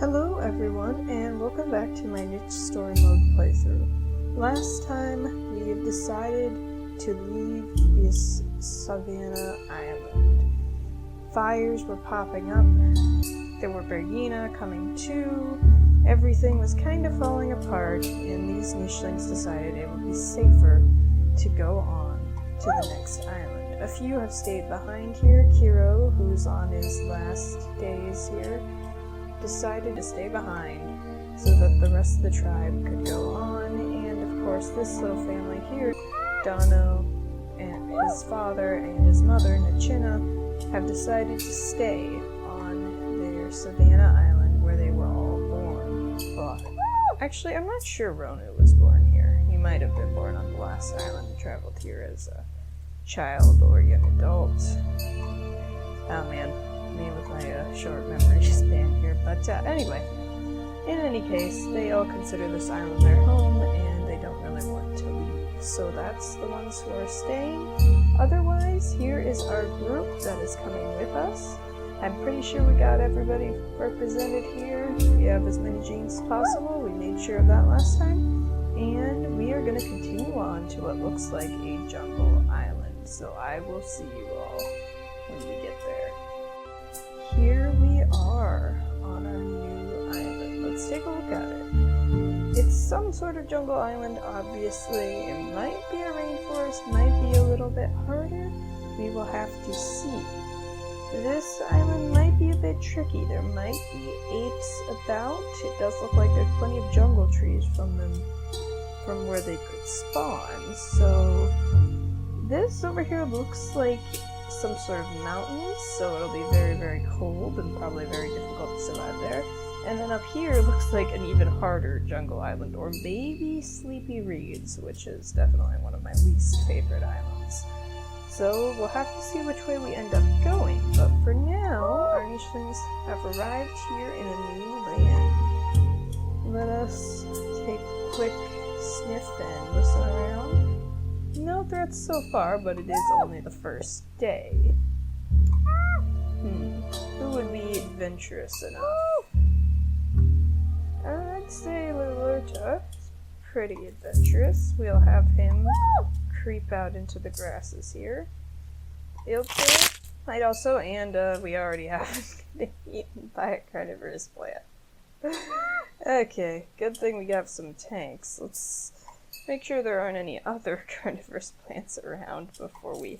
Hello everyone, and welcome back to my niche story mode playthrough. Last time we have decided to leave this savanna island. Fires were popping up, there were bearyena coming too, everything was kind of falling apart, and these nichelings decided it would be safer to go on to the next island. A few have stayed behind here. Kiro, who's on his last days here, decided to stay behind so that the rest of the tribe could go on, and of course this little family here, Dono and his father and his mother, Chinna, have decided to stay on their savanna island where they were all born. Well, actually, I'm not sure Ronu was born here. He might have been born on the last island and traveled here as a child or young adult. Oh man. Me with my short memory span here, but anyway, in any case, they all consider this island their home, and they don't really want to leave, so that's the ones who are staying. Otherwise, here is our group that is coming with us. I'm pretty sure we got everybody represented here. We have as many genes as possible, we made sure of that last time, and we are going to continue on to what looks like a jungle island, so I will see you all when we get there. Here we are on our new island. Let's take a look at it. It's some sort of jungle island, obviously. It might be a rainforest, might be a little bit harder. We will have to see. This island might be a bit tricky. There might be apes about. It does look like there's plenty of jungle trees from where they could spawn. So this over here looks like some sort of mountains, so it'll be very, very cold and probably very difficult to survive there. And then up here looks like an even harder jungle island, or maybe Sleepy Reeds, which is definitely one of my least favorite islands. So we'll have to see which way we end up going, but for now, our nichelings have arrived here in a new land. Let us take a quick sniff and listen around. No threats so far, but it is only the first day. Who would be adventurous enough? I'd say Lurlurta is pretty adventurous. We'll have him creep out into the grasses here. Ilta might also, and we already have been eaten by a carnivorous plant. Okay, good thing we got some tanks. Let's make sure there aren't any other carnivorous plants around before we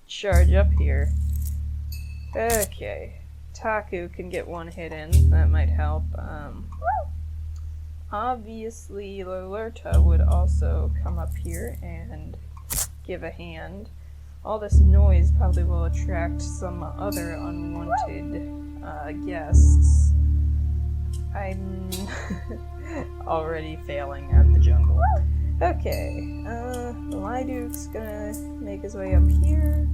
charge up here. Okay, Taku can get one hit in, that might help. Obviously, Lurlurta would also come up here and give a hand. All this noise probably will attract some other unwanted guests. I'm already failing at the jungle. Okay, Liduk's gonna make his way up here.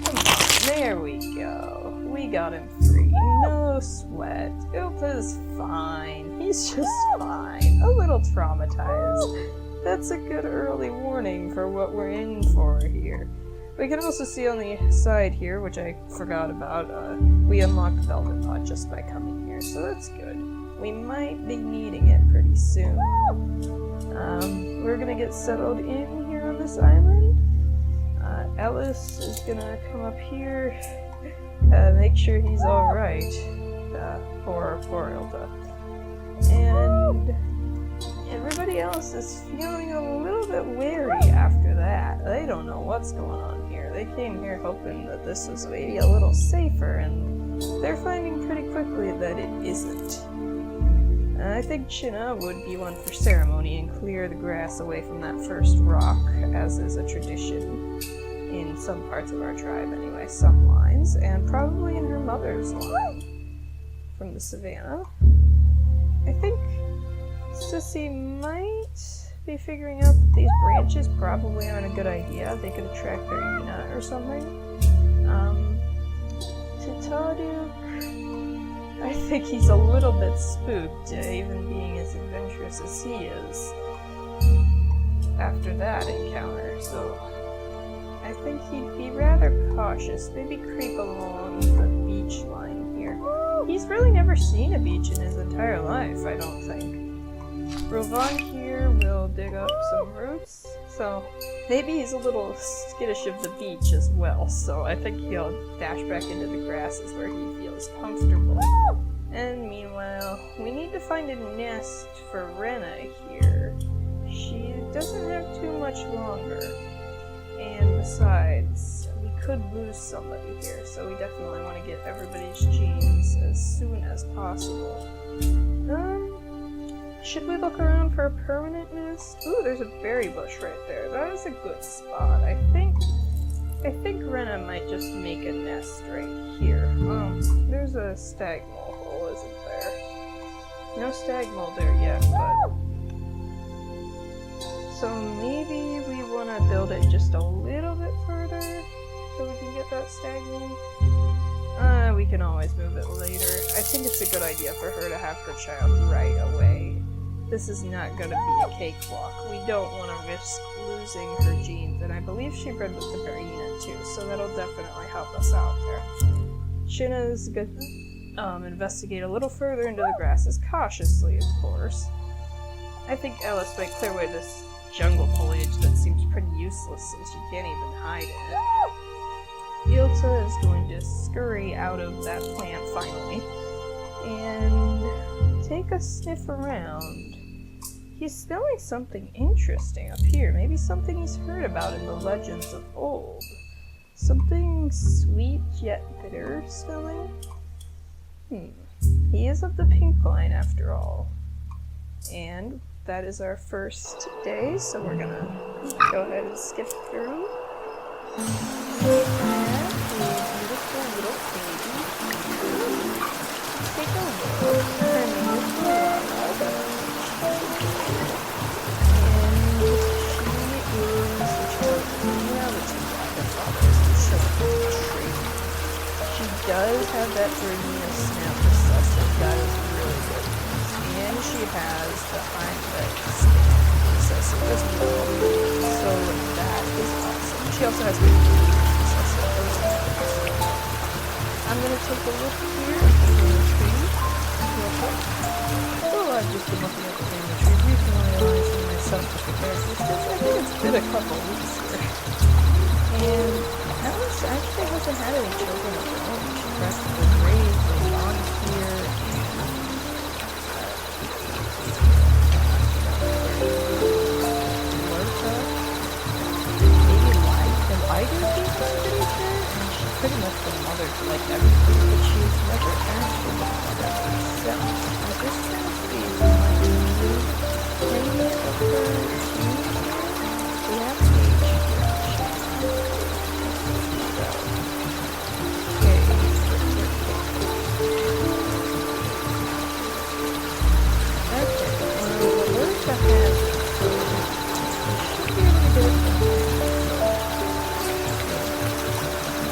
Come on, there we go. We got him free. No sweat. Ilta's fine. He's just fine. A little traumatized. That's a good early warning for what we're in for here. We can also see on the side here, which I forgot about, we unlocked Velvet Pot just by coming here, so that's good. We might be needing it pretty soon. We're gonna get settled in here on this island. Elis is gonna come up here, make sure he's alright. Poor Ilta. And everybody else is feeling a little bit wary after that. They don't know what's going on here. They came here hoping that this was maybe a little safer, and they're finding pretty quickly that it isn't. I think Chinna would be one for ceremony and clear the grass away from that first rock, as is a tradition in some parts of our tribe anyway, some lines, and probably in her mother's line from the savannah. I think Sissy might be figuring out that these branches probably aren't a good idea. They could attract bearyena or something. Titaduk, I think he's a little bit spooked, even being as adventurous as he is after that encounter, so I think he'd be rather cautious. Maybe creep along the beach line here. He's really never seen a beach in his entire life, I don't think. Rovankir will dig up some roots, so maybe he's a little skittish of the beach as well, so I think he'll dash back into the grasses where he feels comfortable. And meanwhile, we need to find a nest for Renna here. She doesn't have too much longer, and besides, we could lose somebody here, so we definitely want to get everybody's genes as soon as possible. Should we look around for a permanent nest? Ooh, there's a berry bush right there. That is a good spot. I think Renna might just make a nest right here. There's a stag mole hole, isn't there? No stag mole there yet, but... So maybe we want to build it just a little bit further so we can get that stag mole. We can always move it later. I think it's a good idea for her to have her child right away. This is not going to be a cakewalk. We don't want to risk losing her genes, and I believe she bred with the bearyena too, so that'll definitely help us out there. Chinna is going to investigate a little further into the grasses, cautiously, of course. I think Elis might clear away this jungle foliage that seems pretty useless since you can't even hide in it. Ilta is going to scurry out of that plant finally, and take a sniff around. He's smelling something interesting up here. Maybe something he's heard about in the legends of old. Something sweet yet bitter smelling? He is of the pink line after all. And that is our first day, so we're gonna go ahead and skip through. We have a beautiful little baby. Take a look. Her name is Mirara. She does have that bearyena snap recessive, that is really good. And she has the hind leg recessive as well, so that is awesome. She also has the recessive, those are awesome. I'm going to take a look here at the family tree, real quick. Oh, I've just been looking at the family tree briefly, realizing myself with the characters, because I think it's been a couple weeks here. And Elis actually hasn't had any children of her own. She practically raised Rovankir and Lurlurta, maybe Liduk is pretty sure, and she's pretty much the mother to like everything, but she's never actually the mother herself. I'm just trying to see if we might lose any of her genes. We have to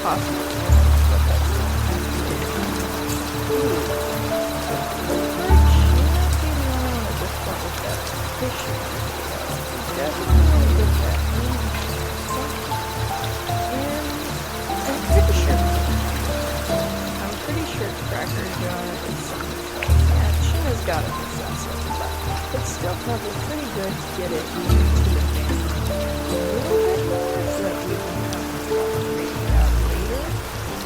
possible. I'm pretty sure Cracker's got it. Yeah, Chinna's got it recessive, but still probably pretty good to get it into the family a little bit more so that we can have to break it out later.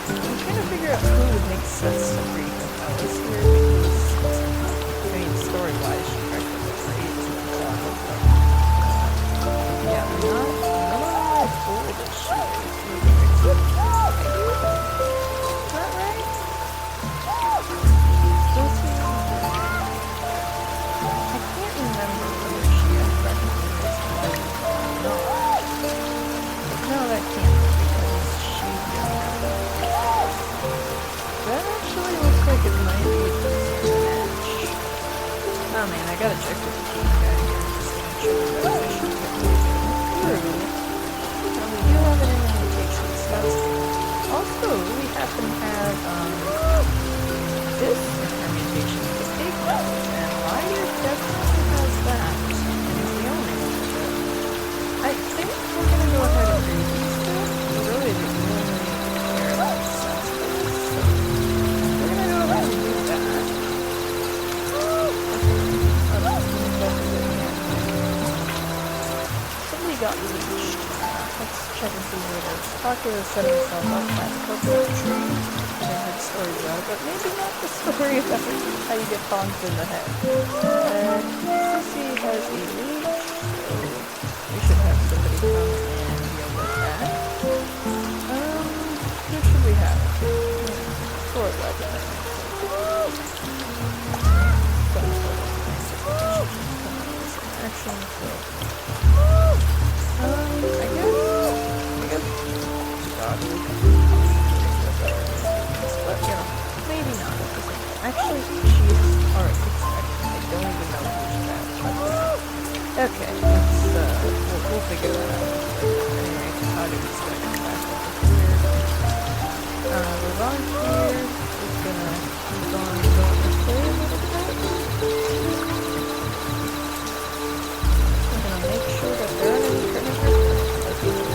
I'm trying to figure out who would make sense to breed with Elis here because, I mean, story-wise, she practically raised the child, but yeah, not as old as she is. Is that right? We'll see. I can't remember whether she has practically raised the child or not. No, that can't be because she didn't. That actually looks like it might be a match. Oh man, I gotta check with the king guy here just to make sure that I should get through. And we do have an invitation, so that's good. Also, we happen to have this permutation with the big one, and Liduk definitely has that, and is the only one with it. I think we're gonna go ahead and read these two. Really, the only care about sense for this, so we're gonna go ahead and read got reached. Let's check and see who it is. Taku has set himself up by the coconut tree. I heard stories about it, but maybe not the story about how you get bonked in the head. Sissy has a leech, so we should have somebody come and deal with that. Who should we have? Sword weapon. Some sort of action, so I guess God will but you know, maybe not at the same time. Actually, she's already expected. I don't even know who's that. But, okay, let's we'll figure that out. Anyway, Taku is gonna come back over here. Rovankir is gonna keep on going this way a little bit. Make sure that there aren't any carnivorous apes.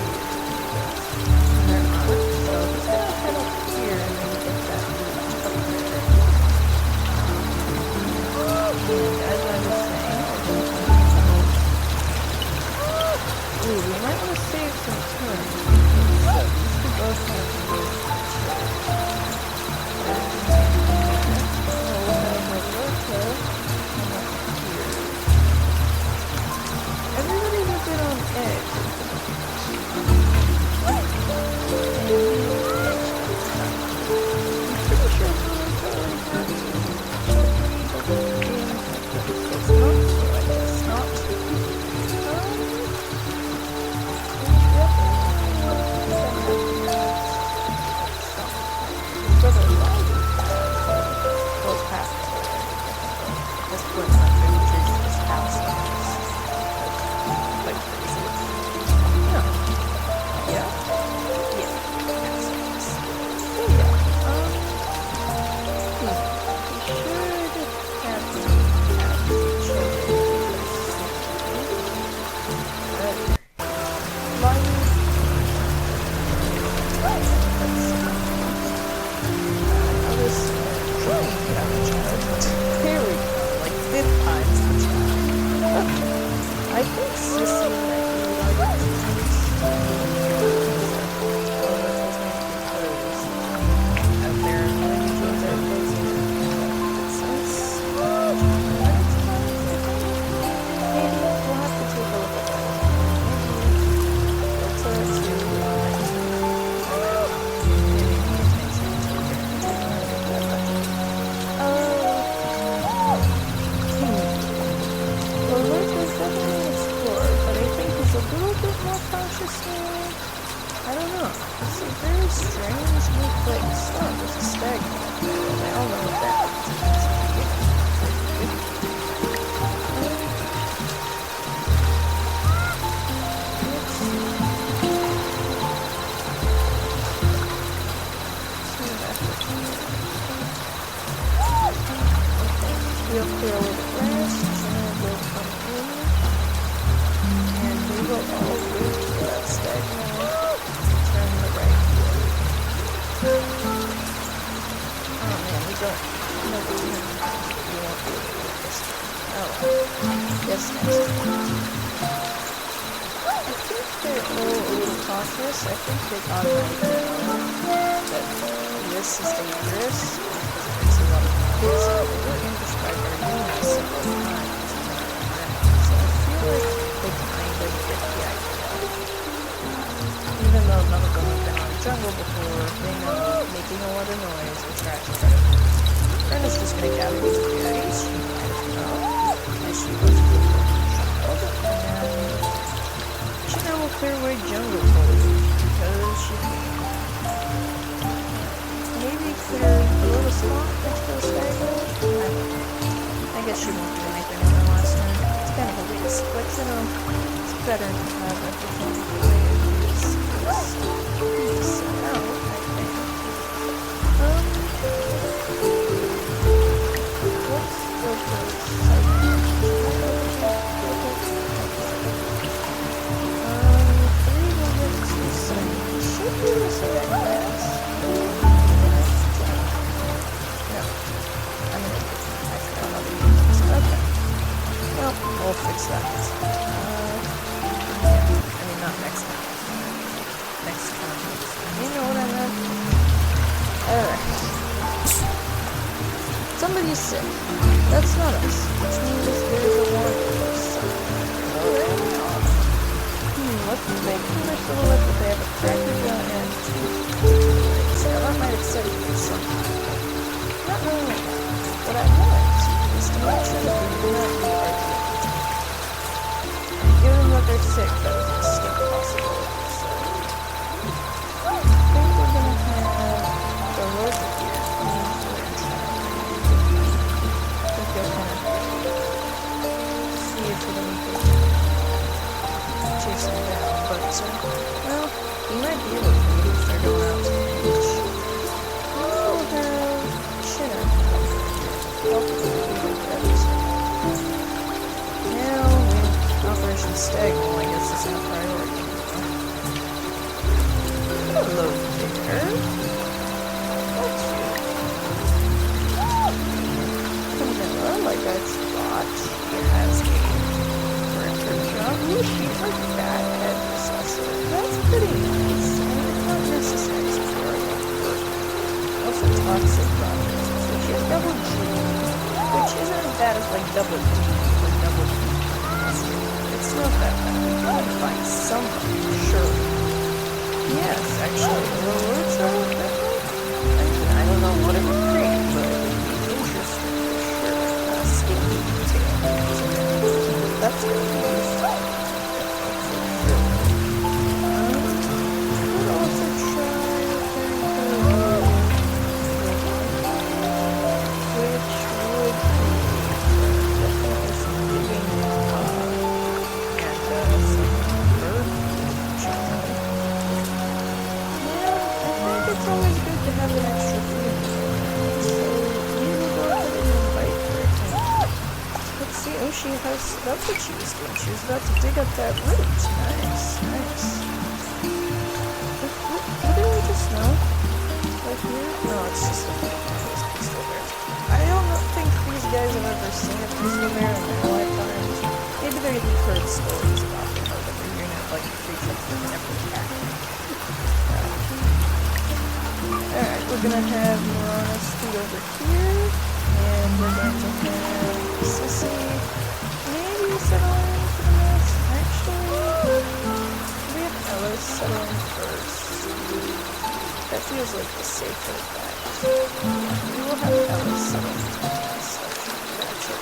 And they're not. So he's gonna head up here and then get that loot up there. And as I was saying, we might want to save some turns. So these two both have to go we'll have Lurlurta come up here. Everybody's a bit on edge. I'm pretty sure everyone's already happy. It's not, so I guess not. His brother Liduk goes past at this point, I'm not going to treat this house like crazy. No. Yeah. Yeah. So yeah. We should have children. I was trying to have a child, but here we go, like 5th time's the child. I think Sissy might be out there and things are closing. Since maybe we'll have to take a look at that. Lurlurta's definitely an explorer, but I think he's a little bit more cautious now. I don't know. It's a very strange new place. Oh, there's a stag up there, and I all know what that means. We'll clear all the grass, Chinna will come in, and we will all wait for that stag now to turn the right way. Oh man, we don't know what we won't be able to do this time. Oh well. Guess next time. I think they're all a little cautious. I think they automatically know that this is dangerous because it makes a lot of noise. They were ambushed by bearyena several times in Renna, so I feel like they kind of get the idea. Even though none of them have been on jungle before, they know making a lot of noise attracts predators. Renna's just gonna gather these berries, she might as well, as she was a good child, and Chinna will clear away jungle foliage because she can. Maybe clear a little swamp next to the stag hole? I don't know. I guess she won't do anything on her last turn. It's kind of a waste, but you know, it's better to have everything the way it is. Peace out, I think. Let's go for sight. 3 will get 2 sight. Should be able to see that grass. Okay. Well, we'll fix that. Yeah. And You know what I meant? Alright. Somebody's sick. That's not us. Which means there's a wanderer somewhere. Oh, there we are. Let's make them a silhouette that they have a cracker gun and teeth. Now that might excite me something. Not really. What I want is to make sure that they do not be our guilt. Given that they're sick, that is a distinct possibility. So, I think we're gonna have the Lurlurta here. I think they'll kind of see if we can chase him down. But, well, he might be able to if they're going out to the beach. We'll have Chinna help with that. Now, Operation Stagnant, I guess, isn't a priority. Hello there. What's you? Komila, like I thought, she has a record job. Ooh, she's like that head possessor. That's pretty nice. I mean, it's not necessary since we already have to work. Also, toxic properties. So she has double G, which isn't as bad as like double D or double D. It's not that bad. We can find somebody, sure. Yes, actually, Lurlurta, I mean, I don't know what it would bring, but it would be interesting for sure. Stinky detail. That's going to be useful. Could also try repairing her which would be definitely some digging and some bird jumping. Yeah, I think it's always good to have an extra food. So we will go ahead and invite her in. Let's see. Oh, she has. That's what she was doing. She was about to dig up that root. Nice, nice. What did we just know? Right here? No, it's just a peaceful bear. I don't think these guys have ever seen a peaceful bear in their lifetimes. Maybe they've heard stories about them, or that they're hearing it like creatures that never attack. Alright, we're gonna have Mirara scoot over here, and we're going to have Sissy maybe settle in for the mess. Actually, we have Elis settle in first. That feels like the safer bet. We will have Elis settle in for the mess. That's it.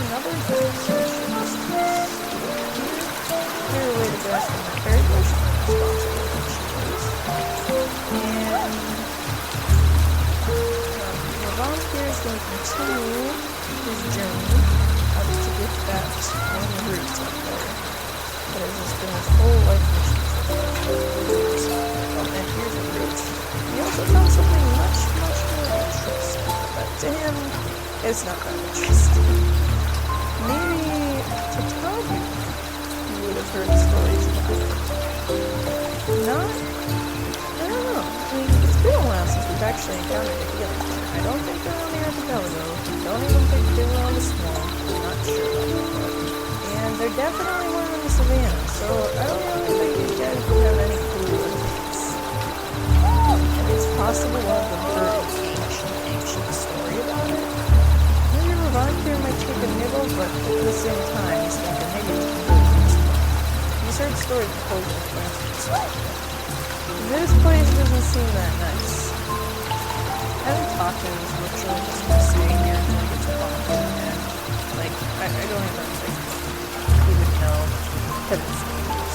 Another thing, so we should just clear away the grass from that very bush responsibility she is. And Rovankir is going to continue his journey up to get that one root up there. That has just been his whole life mission. Oh, and here's a root. He also found something much, much more interesting. But to him, it's not that interesting. Maybe to Taku, you would have heard stories about it. Not? I don't know. I mean, it's been a while since we've actually encountered a healing hunter. I don't think they're on the archipelago. I don't even think they were on the swamp. I'm not sure about that. And they're definitely weren't on the savanna, so I don't really think these guys would have any clue what it is. And it's possible one of them heard an ancient story about it. Maybe Rovankir might take a nibble, but at the same time, he's thinking maybe we can go to this place. He's heard stories of poison plants. This place doesn't seem that nice. Having Taku is literally just gonna stay here until he gets bumped in, and, like, I don't even think he would know heaven's news.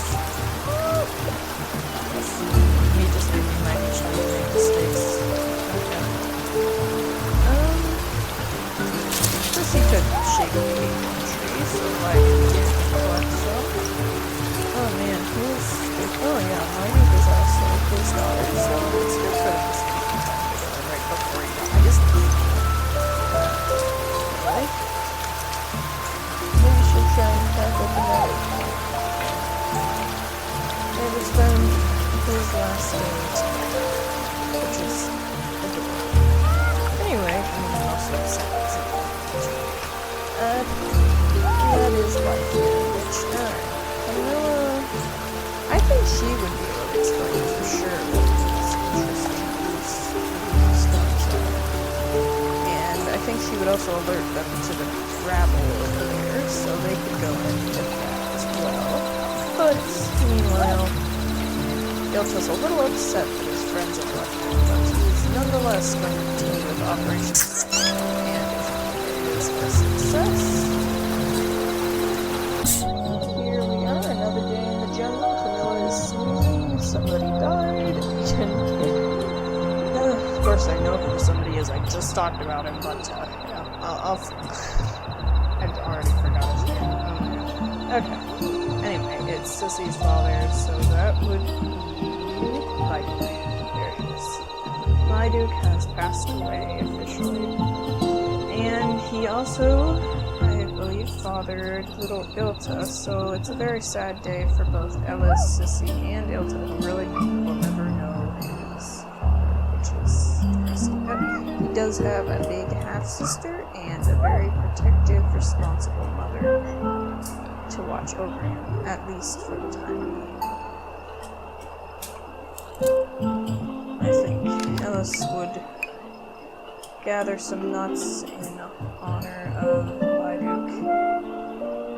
Me just thinking my nichelings make mistakes. Okay. First he could shake the tree, so I can't collect stuff. Oh man, oh yeah, Liduk is also his daughter, so it's good for him to speak in time to go right before he dies. Really? Maybe we should try and crack open that. she would also alert them to the rabble over there, so they could go and get that as well. But, meanwhile, Ilta's a little upset that his friends have left him, but he's nonetheless going to continue with Operation Strike, and it is a success. Here we are, another day in the jungle. Komila is sneezing, somebody died, of course I know who somebody is, I just talked about him, but, yeah, I've already forgot his name. Okay. Anyway, it's Sissy's father, so that would be Liduk. There he is. Liduk has passed away officially. And he also, I believe, fathered little Ilta, so it's a very sad day for both Elis, Sissy, and Ilta, who really will never know his father, which is interesting. But he does have a big half-sister and a very protective, responsible mother to watch over him, at least for the time being. I think Elis would gather some nuts in honor of Liduk,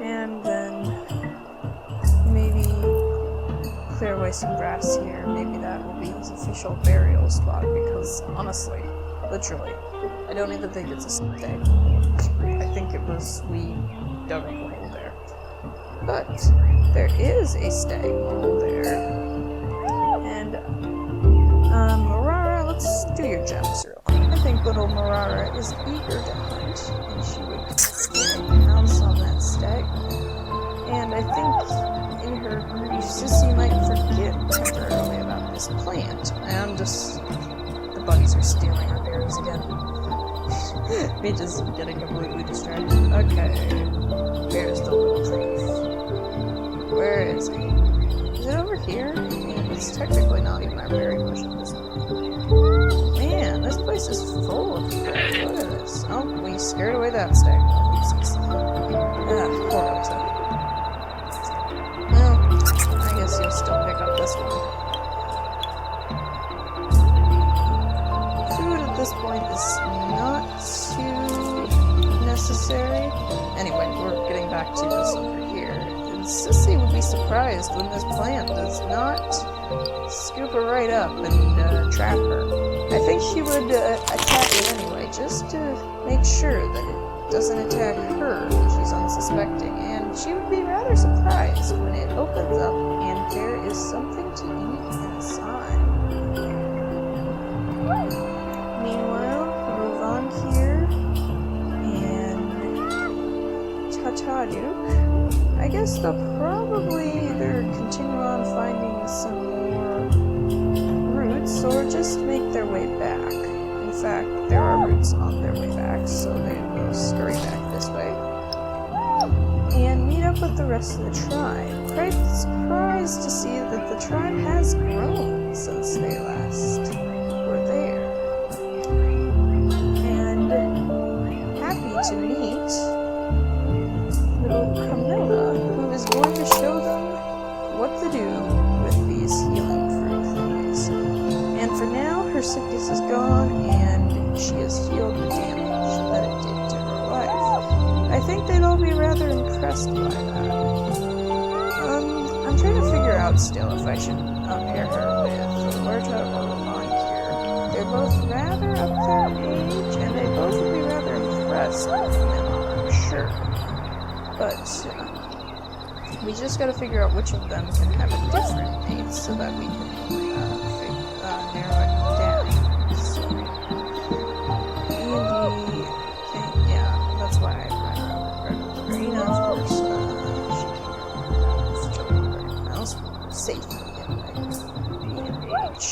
and then maybe clear away some grass here. Maybe that will be his official burial spot, because honestly, literally, I don't even think it's a stag. I think it was we dug a hole there. But there is a stag mole there. And Mirara, let's do your gems real quick. I think little Mirara is eager to hunt, and she would pounce on that stag. And I think in her grief, Sissy might forget temporarily about this plant. And just the bunnies are stealing our berries again. Me just getting completely distracted. Okay, where's the little thief? Where is he? Is it over here? It's technically not even our berry bush at this point. Man, this place is full of berries. Look at this. Oh, we scared away that stag. Poor Ilta. Well, I guess you'll still pick up this one. Food at this point is not too necessary. Anyway, we're getting back to this over here. And Sissy would be surprised when this plant does not scoop her right up and trap her. I think she would attack it anyway, just to make sure that it doesn't attack her when she's unsuspecting. And she would be rather surprised when it opens up and there is something to eat inside. Meanwhile, Rovankir and Taku, I guess they'll probably either continue on finding some more roots or just make their way back. In fact, there are roots on their way back, so they will scurry back this way and meet up with the rest of the tribe. Quite surprised to see that the tribe has grown since they last were there. And happy to meet little Komila, who is going to show them what to do with these healing fruit things. And for now, her sickness is gone, and she has healed the damage that it did to her life. I think they'd all be rather impressed by that. I'm trying to figure out still if I should pair her with Lurlurta or Rovankir. They're both rather up their age, and they both would be rather impressed with Komila, I'm sure. But we just gotta figure out which of them can have a different mate so that we can narrow it down. So, yeah, that's why I read Bearyena, of course. She can't remember else. Safe. B&H.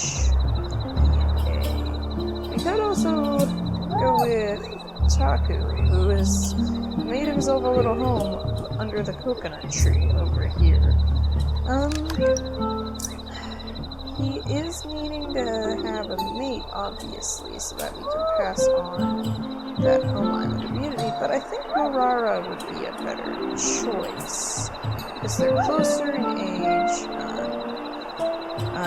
We could also go with Taku, who has made himself a little home under the coconut tree over here. He is needing to have a mate, obviously, so that we can pass on that home island immunity, but I think Mirara would be a better choice, because they're closer in age.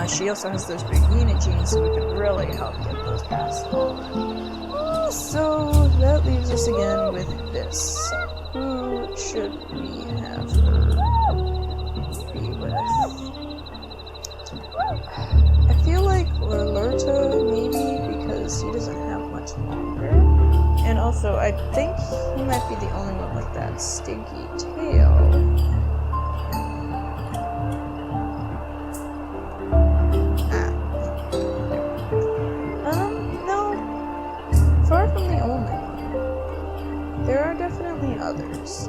She also has those bearyena genes, so we could really help get those passed on. So that that leaves us again with this. Who should we have her be with? I feel like Lurlurta, maybe, because he doesn't have much longer. And also, I think he might be the only one with that stinky tail. No. Far from the only one. There are definitely others.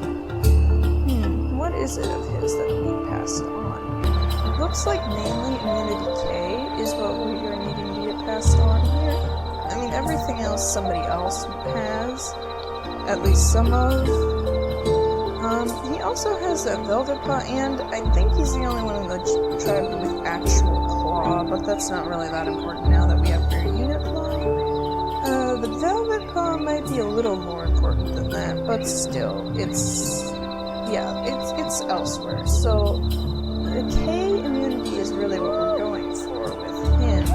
What is it of his that we passed on? Looks like mainly immunity K is what we are needing to get passed on here. I mean, everything else somebody else has, at least some of. He also has that velvet paw, and I think he's the only one in the tribe with actual claw, but that's not really that important now that we have bearyena flying. The velvet paw might be a little more important than that, but still, it's elsewhere. So the K immunity is really what we're going for with him.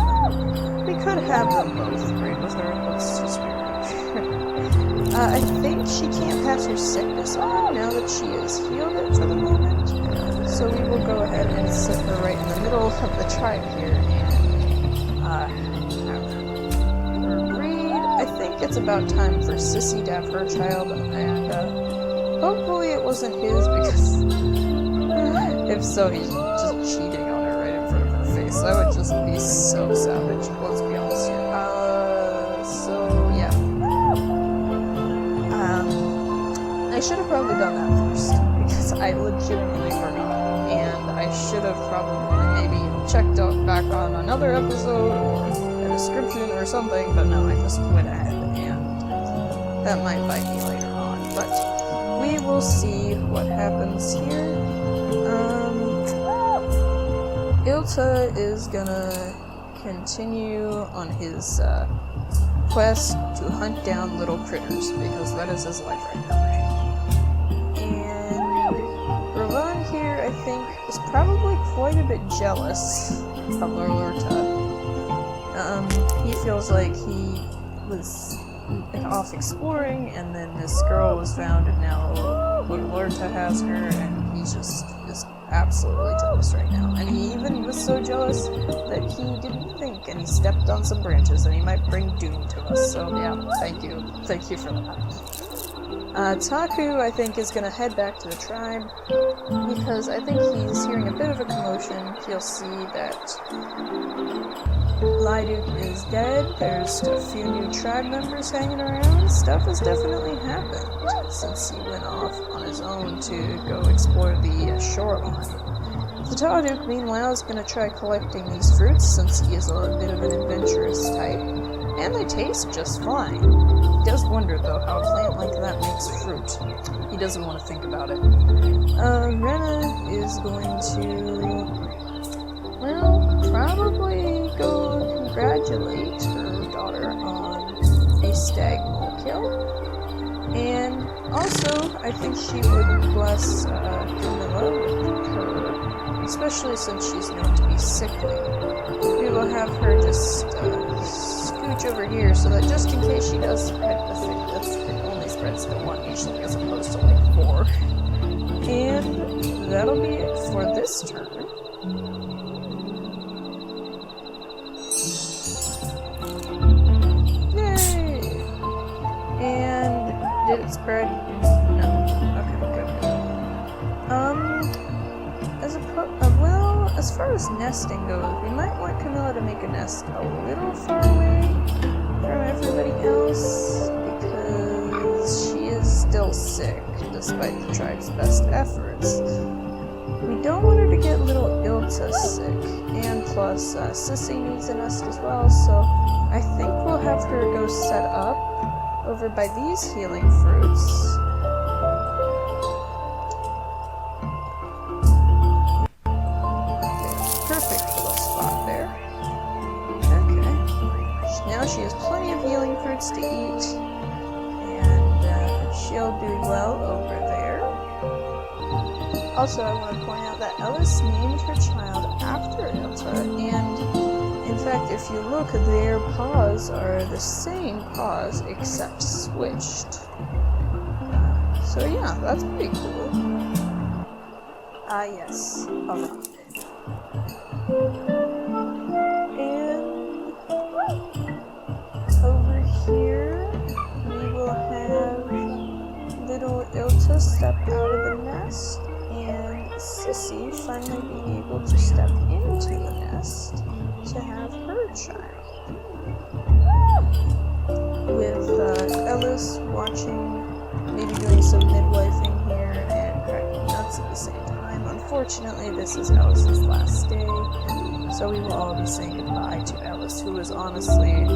We could have them both breed with her. Let's just be real. I think she can't pass her sickness on now that she is healed it for the moment. So we will go ahead and sit her right in the middle of the tribe here and have her breed. I think it's about time for Sissy to have her child, and hopefully it wasn't his, because if so, he's just cheating on her right in front of her face. That would just be so savage. Let's be honest here. I should have probably done that first, because I legitimately forgot, and I should have probably maybe checked out back on another episode or a description or something, but no, I just went ahead, and that might bite me later on, but we will see what happens here. Ilta is gonna continue on his quest to hunt down little critters, because that is his life right now. Rovankir, I think, is probably quite a bit jealous of Lurlurta. He feels like he was off exploring, and then this girl was found, and now Lurlurta has her, and he just is absolutely jealous right now. And he even was so jealous that he didn't think, and he stepped on some branches, and he might bring doom to us. So yeah, thank you for that. Taku, I think, is going to head back to the tribe, because I think he's hearing a bit of a commotion. He'll see that Liduk is dead, there's a few new tribe members hanging around. Stuff has definitely happened since he went off on his own to go explore the shoreline. The Taku, meanwhile, is going to try collecting these fruits, since he is a bit of an adventurous type, and they taste just fine. He does wonder, though, how a plant like that makes fruit. He doesn't want to think about it. Renna is going to, well, probably go congratulate her daughter on a stag mole kill. And also, I think she would bless Komila with her, especially since she's known to be sickly. We will have her just scooch over here, so that just in case she does spread the sickness, it only spreads to one usually, as opposed to like 4. And that'll be it for this turn. Yay! And did it spread? No. Okay, good. As far as nesting goes, we might want Komila to make a nest a little far away from everybody else, because she is still sick, despite the tribe's best efforts. We don't want her to get little Ilta sick, and plus, Sissy needs a nest as well, so I think we'll have her go set up over by these healing fruits. She has plenty of healing fruits to eat, and she'll do well over there. Also, I want to point out that Elis named her child after Ilta, and In fact, if you look, their paws are the same paws except switched. So yeah, that's pretty cool. Ah yes, a rock. And over here, we will have little Ilta step out of the nest, and Sissy finally being able to step into the nest to have her child. With Elis watching, maybe doing some midwifing here and cracking nuts at the same time. Unfortunately, this is Elis's last day, so we will all be saying goodbye to Elis, who is honestly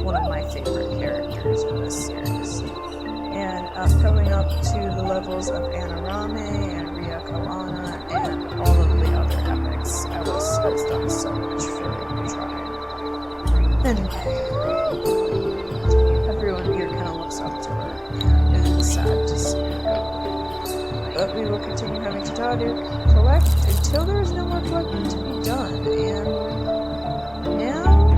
one of my favorite characters in this series. And coming up to the levels of Anarame and and all of the other epics, Elis has done so much for the tribe. Anyway, everyone here kind of looks up to her, and it is sad to see her go. But we will continue having to collect until there is no more collecting to be done, and now,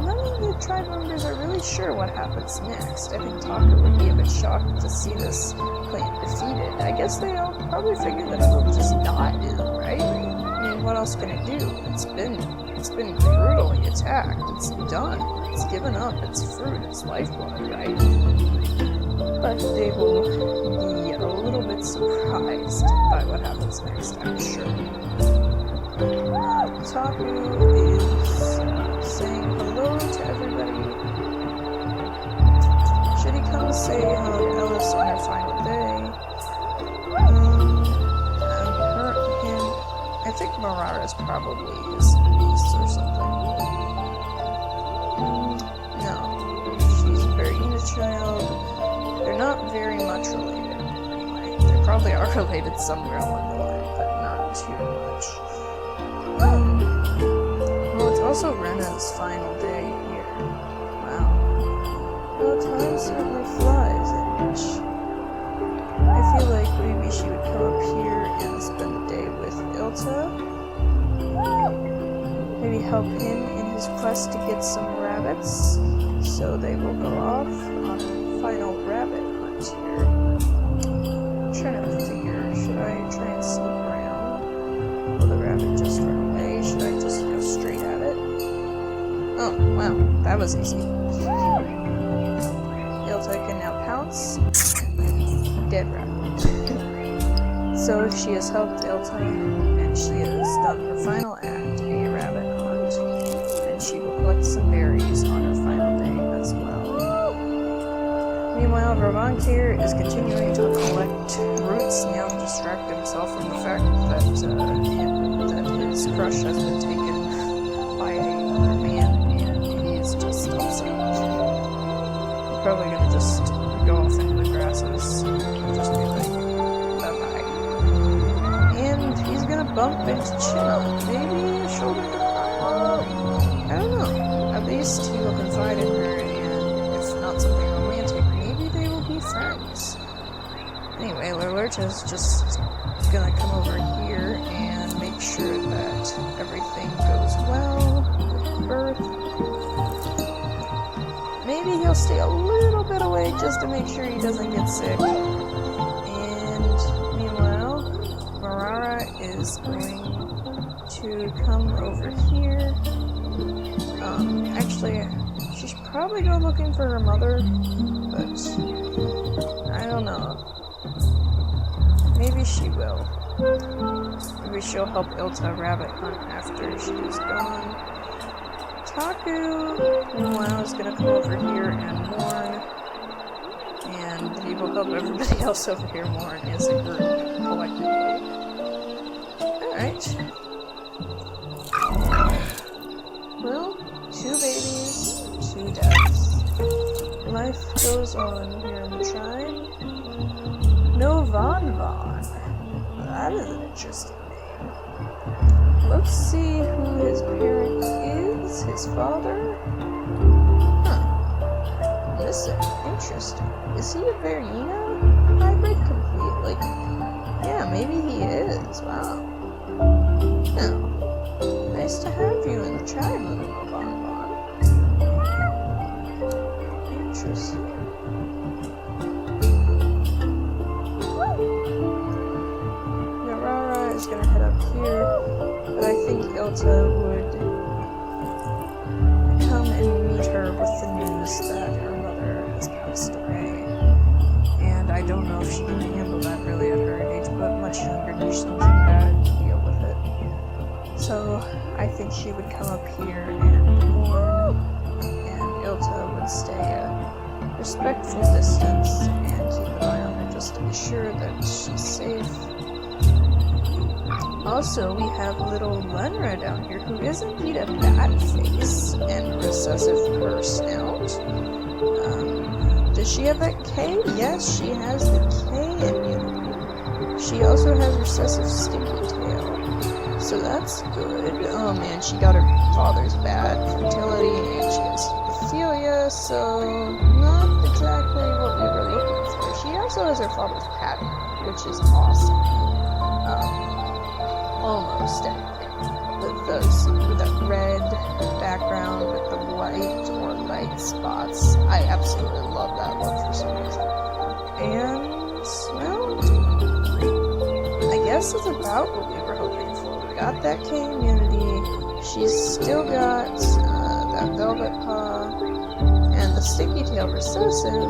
none of the tribe members are really sure what happens next. I think Taku would be a bit shocked to see this clan defeated. I guess they all probably figured that it will just die now, right? I mean, what else can it do? It's been brutally attacked. It's done. It's given up its fruit, its lifeblood, right? But they will be a little bit surprised by what happens next, I'm sure. Taku is saying hello to everybody. Should he come say hello to Elis on her final day? I think Mirara is probably his niece or something. No, she's a bearyena child. They're not very much related. Anyway, they probably are related somewhere along the line, but not too much. Well, it's also Renna's final day here. Wow. Well, time certainly flies, and I feel like maybe she would come up here and spend the day with Ilta. Maybe help him in his quest to get some rabbits. So they will go off on a final rabbit hunt here. I'm trying to figure, should I try and sneak around? Will the rabbit just run away? Should I just go straight at it? Oh, wow, that was easy. Ilta can now pounce. Dead rabbit. So she has helped Ilta, and she has done her final act, a rabbit hunt, and she will collect some berries on her final day as well. Meanwhile, Rovankir is continuing to collect roots now to distract himself from the fact that his crush has been taken by another man, and he is just upset. He's probably gonna just go off into the grasses and just be like, bye-bye. And he's gonna bump into Chinna. Maybe a shoulder to cry on. I don't know. At least he will confide in her, and if not something romantic, maybe they will be friends. Anyway, Lurlurta is just gonna come over here and make sure that everything goes well with birth. Maybe he'll stay a little bit away just to make sure he doesn't get sick. And meanwhile, Mirara is going to come over here. Actually, she should probably go looking for her mother, but I don't know. Maybe she will. Maybe she'll help Ilta rabbit hunt after she's gone. Taku, meanwhile, is gonna come over here and mourn, and he will help everybody else over here mourn as a group, collectively. Alright. Well, 2 babies, 2 deaths. Life goes on here in the tribe. No Von. That is an interesting name. Let's see who his parent is. His father? Huh. Listen, interesting. Is he a bearyena hybrid completely? Yeah, maybe he is. Wow. No. I nice to have you in the chat, little Bonbon. Interesting. Mirara is gonna head up here, but I think Ilta would come and meet her with the news that her mother has passed away. And I don't know if she can handle that really at her age, but much younger nichelings had to deal with it. So I think she would come up here and mourn, and Ilta would stay a respectful distance and keep an eye on her just to be sure that she's safe. Also, we have little Renna down here, who is indeed a bat face and recessive per snout. Does she have that K? Yes, she has the K immunity. She also has recessive sticky tail, so that's good. Oh man, she got her father's bad fertility, and she has hemophilia, so not exactly what we were looking for. She also has her father's pattern, which is awesome. Almost anything. With that red background with the white or light spots. I absolutely love that look for some reason. And, well, I guess it's about what we were hoping for. We got that K immunity. She's still got that velvet paw and the sticky tail recessive.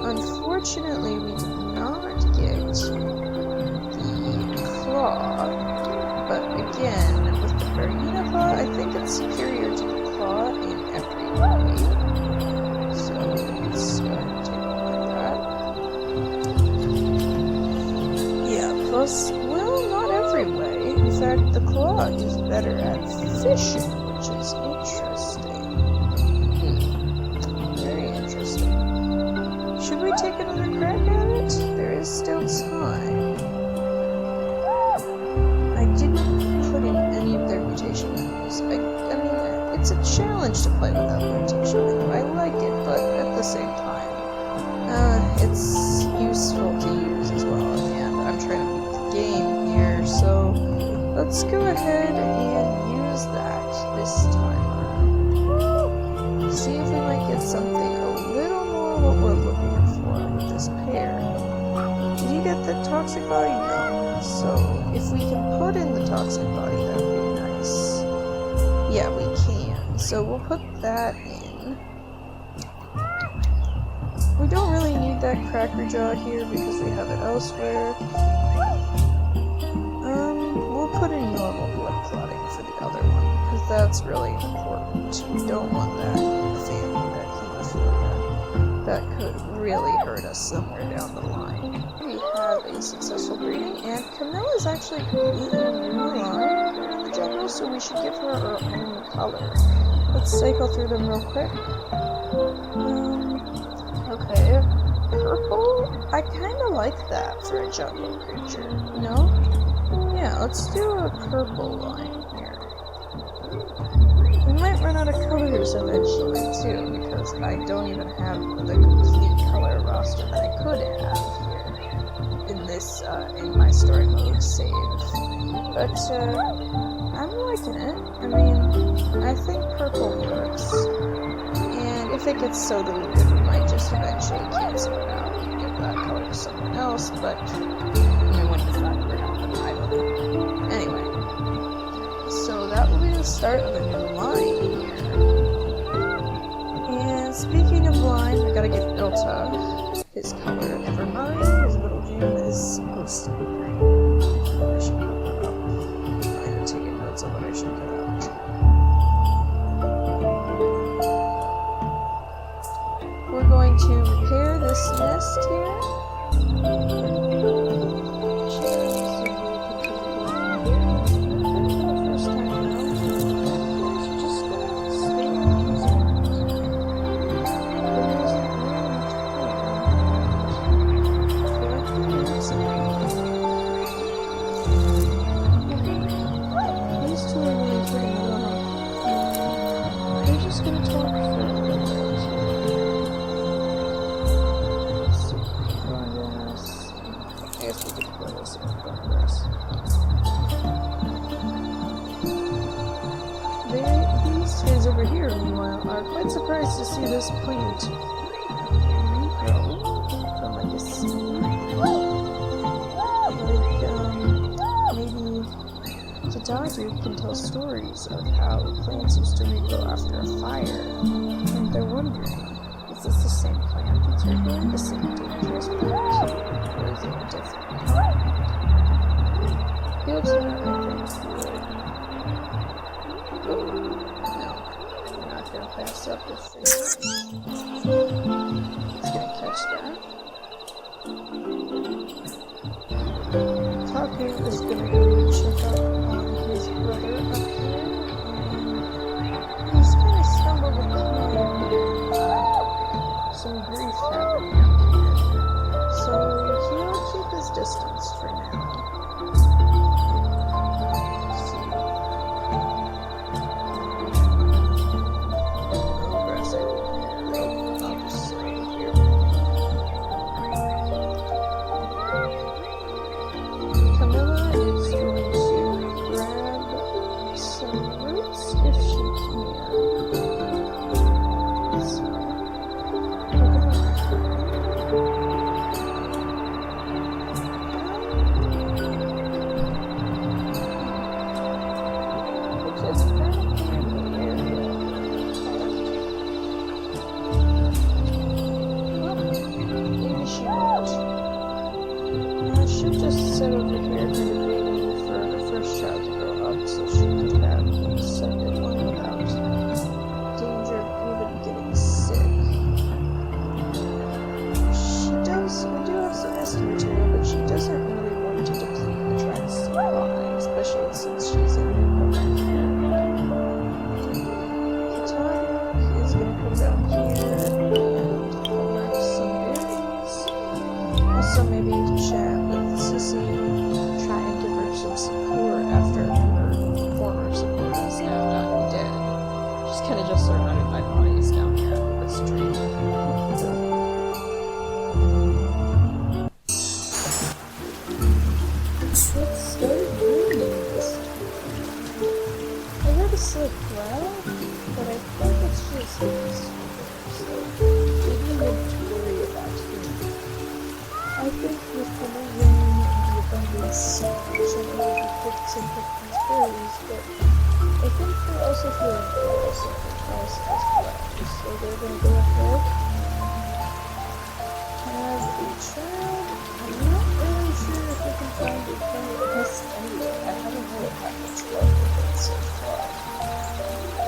Unfortunately, we did not get the claw. But again, with the bearyena paw, I think it's superior to the claw in every way. So let's go ahead and take a look at that. Yeah, plus, well, not every way. In fact, the claw is better at fishing, which is interesting. Very interesting. Should we take another crack at it? There is still time. I didn't put in any of their mutation menus. I mean, it's a challenge to play without mutation menu. I like it, but at the same time, it's useful to use as well. And I'm trying to beat the game here, so let's go ahead and use that this time around. See if we might get something a little more what we're looking for with this pair. Did you get the toxic body? No. So, if we can put in the toxic body, that would be nice. Yeah, we can. So, we'll put that in. We don't really need that cracker jaw here because we have it elsewhere. We'll put in normal blood clotting for the other one because that's really important. We don't want that family, that hemophilia. That could really hurt us somewhere down the line. We have a successful breeding, and Komila is actually completely new line in the jungle, so we should give her her own color. Let's cycle through them real quick. Okay, purple? I kind of like that for a jungle creature, you know? Yeah, let's do a purple line here. We might run out of colors eventually, too, because I don't even have the complete color roster that I could have here in this, in my story mode save. But, I'm liking it. I mean, I think purple works. And if it gets so diluted, we might just eventually cancel it out and give that color to someone else, but I mean, when does that ever happen? I don't know. Anyway, so that will be the start of a new line here. And speaking of line, we gotta get Ilta his color. Never mind, his little gem is supposed to be green. I should put that up. I'm taking notes of what I should get out. We're going to repair this nest here. this plant regrow from like a seed? Maybe Taku can tell stories of how plants used to regrow after a fire, and they're wondering, is this the same plant that's regrowing, the same dangerous plant, or is it a different kind? Ilta, I think, would... No, we're not going to pass up this thing. It's going to catch that. Taku is going to go check up on his brother up here, and he's going to stumble upon some grief happening up here. So he'll keep his distance for now. Let's see. No grass everywhere. I'll just stay here. Komila is going to grab some roots if she can. So, it's kind of clear the area. Well, maybe she won't. I should just sit over here and be waiting for the first child to grow up so she could have the second one without danger of anybody getting sick. We do have some nesting material, but she doesn't really want to deplete the tribe's supply, especially since she's in Rovankir. Taku is going to come down here and collect some berries. Also, maybe chat with Sissy, try and give her some support after her former support is now not dead. She's kind of just surrounded by bodies down here on this tree. It started raining this time. I heard a slight cloud, but I think it's just a storm, so we didn't need to worry about it. I think with the new rain and the abundance, Chinna will be quick to pick these berries, but I think they're also feeling jealous of the price as well, so they're going to go ahead, have a child. I'm not really sure if we can find a pest anyway. I haven't really had much luck with it so far.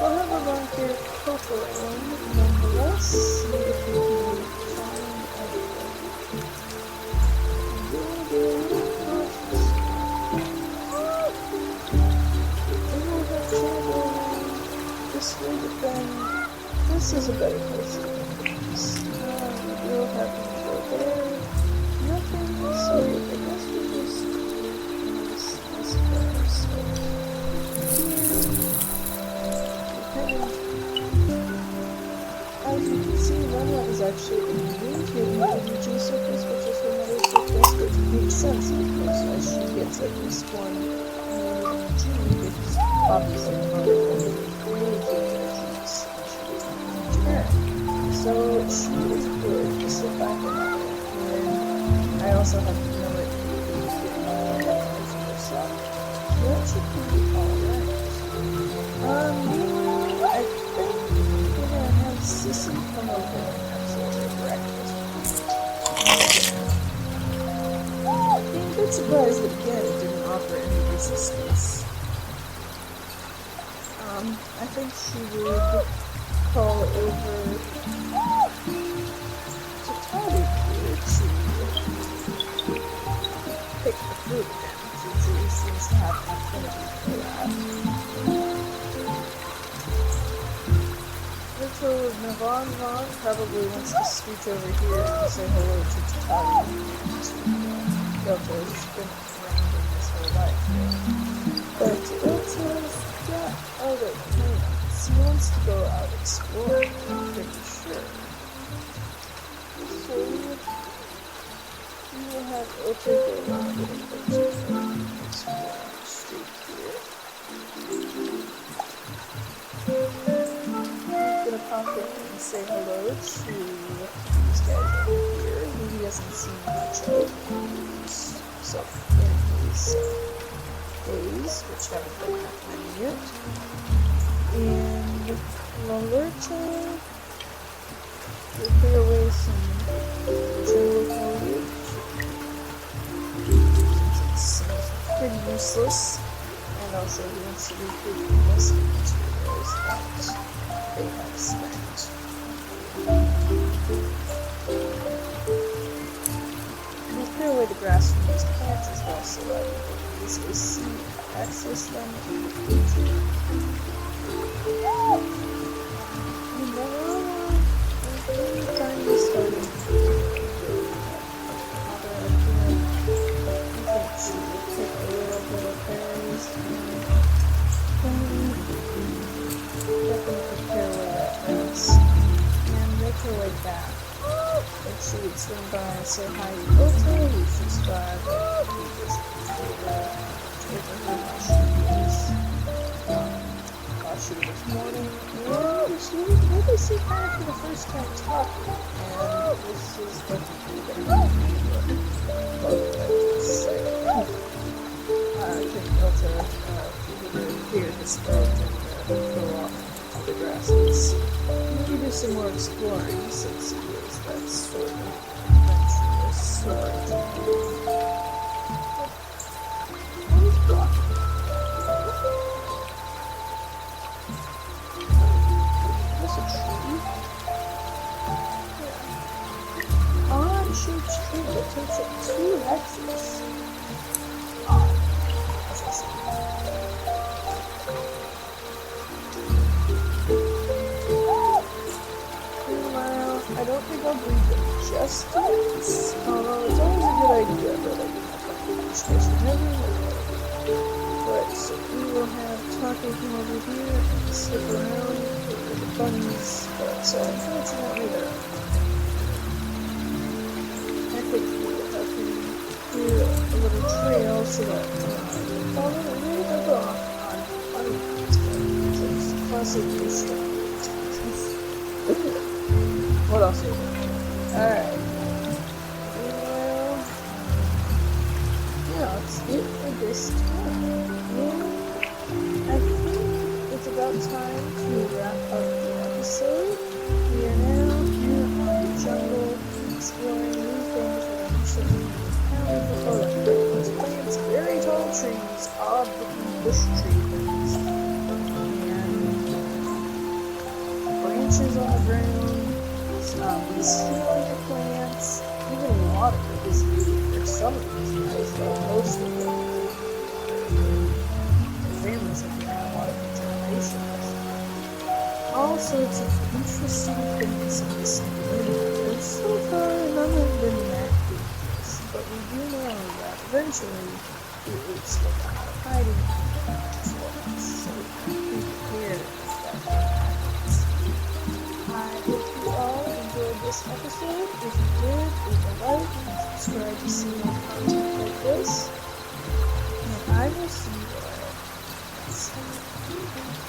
We'll have a Rovankir copulate one nonetheless, see if we can find anything. This way, but then this is a better place to go. We'll have them go there. Nothing, so I guess we just do this better. So as you can see, Renna is actually immune to the energy surface, which is her mother's surface, which makes sense because as she gets at least one energy, because obviously her mother only so she is good to sit back and I also have to know it herself. So that should be alright. I think we're gonna have Sissy come over and have some breakfast. Being a bit surprised that again it didn't offer any resistance. I think she would call over to Taku to pick the fruit again, since he seems to have an affinity for that. Little Rovankir probably wants to scooch over here and say hello to Taku. Ilta's been around his whole life. But Ilta's got other plans. He wants to go out exploring, I'm pretty sure. So we will have Ilta go around and explore the street here. I'm gonna pop in and say hello to these guys over here who he hasn't seen much of in his days, which haven't been that many yet. And Lurlurta will clear away some jungle foliage, since it seems pretty useless, and also he wants to recruit the missing materials that they have spent. We'll clear away the grass from these plants as well, so that we can easily see and access them in the future. Time is starting to she will pick a little bit of berries and definitely prepare away that grass and make her way back. If she would swing by and say hi to Ilta, who she survived the previous intruder, give her how she is while she was mourning, and she would maybe see her for the first time Taku, and this is what we do there. I think Ilta clear his throat and go off to the grasses. Maybe do some more exploring since he is that sort of adventurous sort. Who's blocking? Is this a tree? Yeah. Odd-shaped tree that takes up 2 hexes. I don't think I'll breed them just yet, although it's always a good idea that I do not find each fish everywhere. But so we will have Taku come over here and stick around for the bunnies, but unfortunately they're out. I think we will have him do a little trail so that we follow a little bit off on bunny hunts, but it's classic issue. What else is there? Alright. Well, yeah, that's it for this time. And I think it's about time to wrap up the episode. We are now here on the jungle, exploring new things that I'm sure we encountered before. Those plants, very tall trees, odd-looking bush tree things, and branches on the ground. These healing plants, even water is needed for some of these guys, though most of them need water. The families have had a lot of contamination. All sorts of interesting things in this community. So far, none have been that dangerous, but we do know that eventually the apes will come out of hiding for us, so we can be prepared if that happens. I hope you all enjoyed this episode. If you did, leave a like and subscribe to see more content like this. And I will see you all next time.